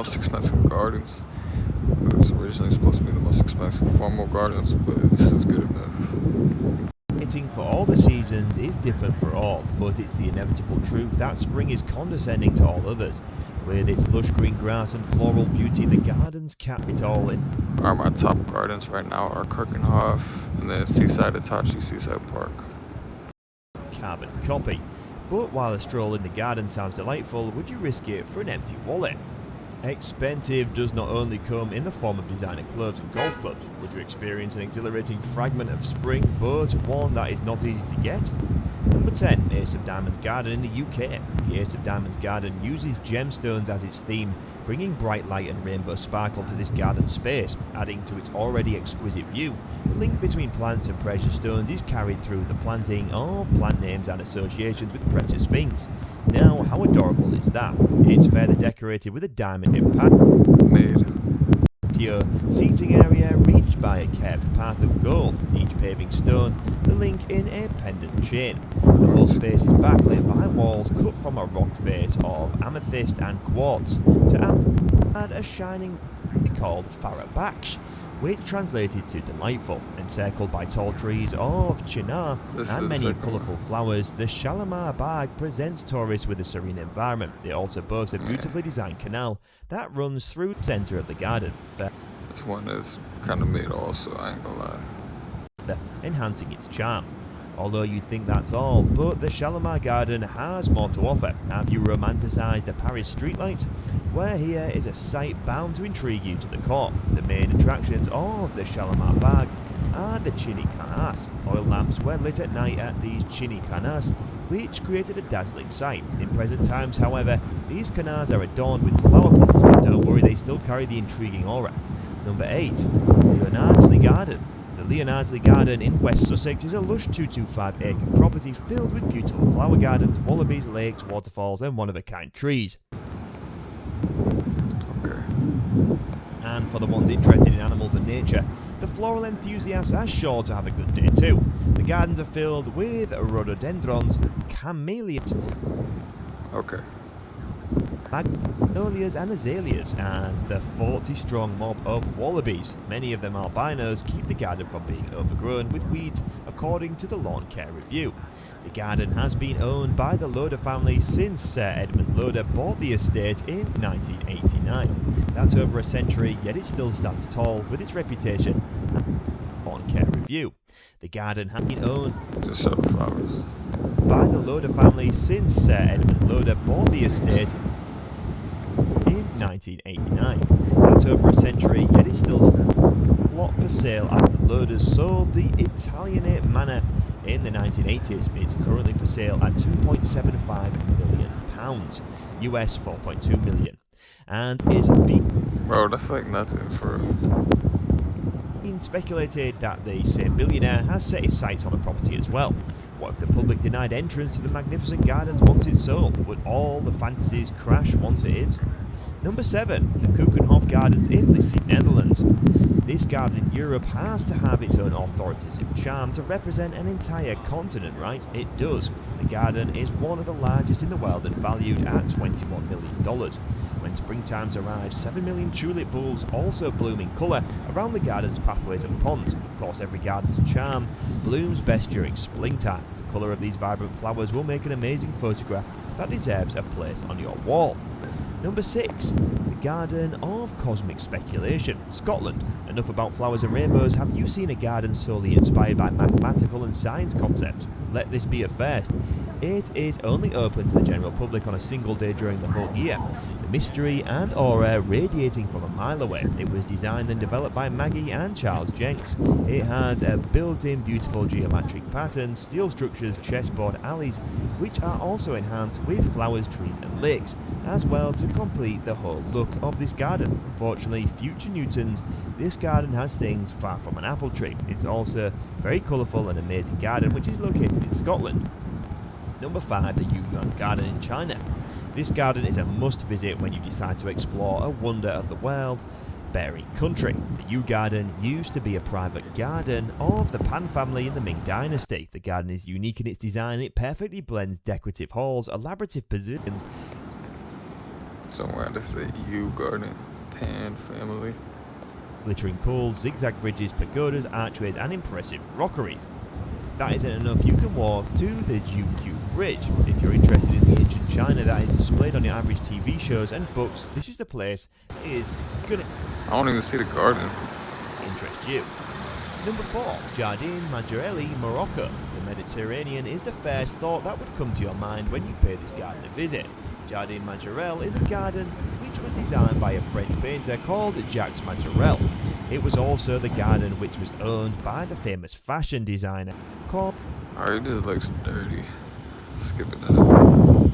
most expensive gardens. It was originally supposed to be the most expensive formal gardens, but this is good enough. Fitting for all the seasons is different for all, but it's the inevitable truth that spring is condescending to all others. With its lush green grass and floral beauty, the gardens cap it all in. My top gardens right now are Kirkenhof and then Seaside Itachi Seaside Park. Carbon copy. But while a stroll in the garden sounds delightful, would you risk it for an empty wallet? Expensive does not only come in the form of designer clothes and golf clubs. Would you experience an exhilarating fragment of spring, but one that is not easy to get? Number 10, Ace of Diamonds Garden in the UK. The Ace of Diamonds Garden uses gemstones as its theme, bringing bright light and rainbow sparkle to this garden space, adding to its already exquisite view. The link between plants and precious stones is carried through the planting of plant names and associations with precious things. Now, how adorable is that? It's further decorated with a diamond impact. Made. Seating area reached by a curved path of gold, each paving stone, the link in a pendant chain. The whole space is backlit by walls cut from a rock face of amethyst and quartz, to add a shining called Farah Baksh, which translated to delightful. Encircled by tall trees of chinar and many colourful flowers, the Shalimar Bagh presents tourists with a serene environment. It also boasts a beautifully designed canal that runs through the centre of the garden, This one is kind of made also, I ain't gonna lie. enhancing its charm. Although you'd think that's all, but the Shalimar Garden has more to offer. Have you romanticised the Paris streetlights? Where here is a sight bound to intrigue you to the core. The main attractions of the Shalimar Bagh are the Chini Khanas. Oil lamps were lit at night at these Chini Khanas, which created a dazzling sight. In present times, however, these Khanas are adorned with flower pots, but don't worry, they still carry the intriguing aura. Number 8. Leonardsley Garden. The Leonardsley Garden in West Sussex is a lush 225-acre property filled with beautiful flower gardens, wallabies, lakes, waterfalls and one-of-a-kind trees. Okay. And for the ones interested in animals and nature, the floral enthusiasts are sure to have a good day too. The gardens are filled with rhododendrons, camellias, Okay. magnolias and azaleas, and the 40-strong mob of wallabies. Many of them albinos keep the garden from being overgrown with weeds, according to the Lawn Care Review. The garden has been owned by the Loader family since Sir Edmund Loader bought the estate in 1989. That's over a century, yet it still stands tall with its reputation and Lawn Care Review. The garden has been owned Just show the flowers. by the Loader family since Sir Edmund Loader bought the estate in 1989. That's over a century, yet it's still lot for sale as the Loaders sold the Italianate Manor in the 1980s. It's currently for sale at £2.75 million, US $4.2 million, and is being Bro, that's like nothing for speculated that the same billionaire has set his sights on the property as well. What if the public denied entrance to the magnificent gardens once it's sold? Would all the fantasies crash once it is? Number 7. The Keukenhof Gardens in Lisse, Netherlands. This garden in Europe has to have its own authoritative charm to represent an entire continent, right? It does. The garden is one of the largest in the world and valued at $21 million. When springtimes arrive, 7 million tulip bulbs also bloom in colour around the garden's pathways and ponds. Of course, every garden's charm blooms best during springtime. The colour of these vibrant flowers will make an amazing photograph that deserves a place on your wall. Number 6. The Garden of Cosmic Speculation, Scotland. Enough about flowers and rainbows. Have you seen a garden solely inspired by mathematical and science concepts? Let this be a first. It is only open to the general public on a single day during the whole year. The mystery and aura radiating from a mile away. It was designed and developed by Maggie and Charles Jenks. It has a built-in beautiful geometric pattern, steel structures, chessboard alleys, which are also enhanced with flowers, trees and lakes, as well to complete the whole look of this garden. Unfortunately, future Newtons, this garden has things far from an apple tree. It's also a very colourful and amazing garden which is located in Scotland. Number 5. The Yuyuan Garden in China. This garden is a must visit when you decide to explore a wonder of the world, Bering country. The Yu Garden used to be a private garden of the Pan family in the Ming Dynasty. The garden is unique in its design. It perfectly blends decorative halls, elaborative pavilions, Somewhere to say U Garden, Pan family. Glittering pools, zigzag bridges, pagodas, archways, and impressive rockeries. If that isn't enough, you can walk to the Jukyu Bridge. If you're interested in the ancient China that is displayed on your average TV shows and books, this is the place that is gonna I don't even see the garden. interest you. Number 4. Jardin Majorelli, Morocco. The Mediterranean is the first thought that would come to your mind when you pay this garden a visit. Jardin Majorelle is a garden which was designed by a French painter called Jacques Majorelle. It was also the garden which was owned by the famous fashion designer called... Alright, this looks dirty. Skipping that.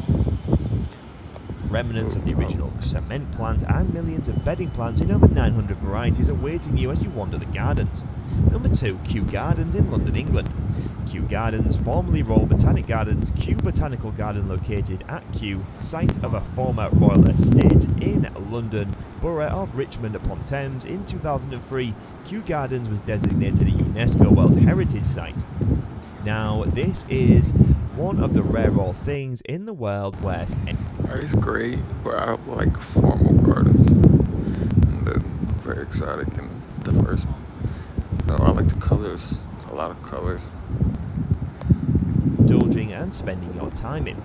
Remnants of the original cement plant and millions of bedding plants in over 900 varieties awaiting you as you wander the gardens. Number 2. Kew Gardens in London, England. Kew Gardens, formerly Royal Botanic Gardens, Kew Botanical Garden located at Kew, site of a former royal estate in London, Borough of Richmond upon Thames. In 2003, Kew Gardens was designated a UNESCO World Heritage Site. Now, this is one of the rare old things in the world where... It's great, but I like formal gardens. And then very exotic and diverse. No, I like the colors. A lot of colors. indulging and spending your time in.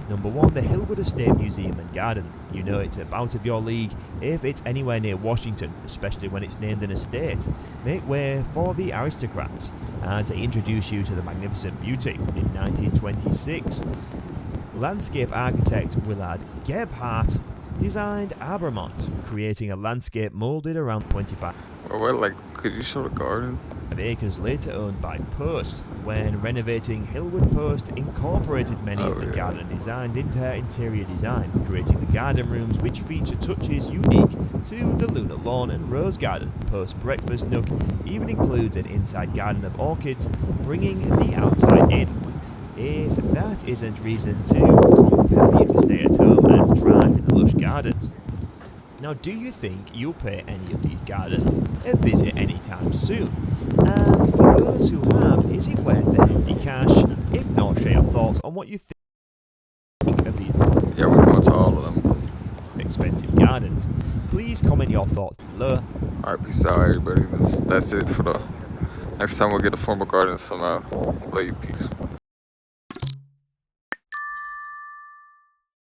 Number 1, the Hillwood Estate Museum and Gardens. You know it's out of your league if it's anywhere near Washington, especially when it's named an estate. Make way for the aristocrats as they introduce you to the magnificent beauty. In 1926, landscape architect Willard Gebhardt designed Abermont, creating a landscape moulded around 25 could you show the garden? acres, later owned by Post. When renovating, Hillwood Post incorporated many of the garden designs into her interior design, creating the garden rooms which feature touches unique to the Lunar Lawn and Rose Garden. Post breakfast nook even includes an inside garden of orchids, bringing the outside in. If that isn't reason to compel you to stay at home and thrive in the lush gardens. Now, do you think you'll pay any of these gardens a visit anytime soon? And for those who have, is it worth the hefty cash? If not, share your thoughts on what you think of these Yeah, we're going to all of them. expensive gardens. Please comment your thoughts below. Alright, peace out, everybody. That's it for the next time we'll get a formal garden somehow. Love you, peace.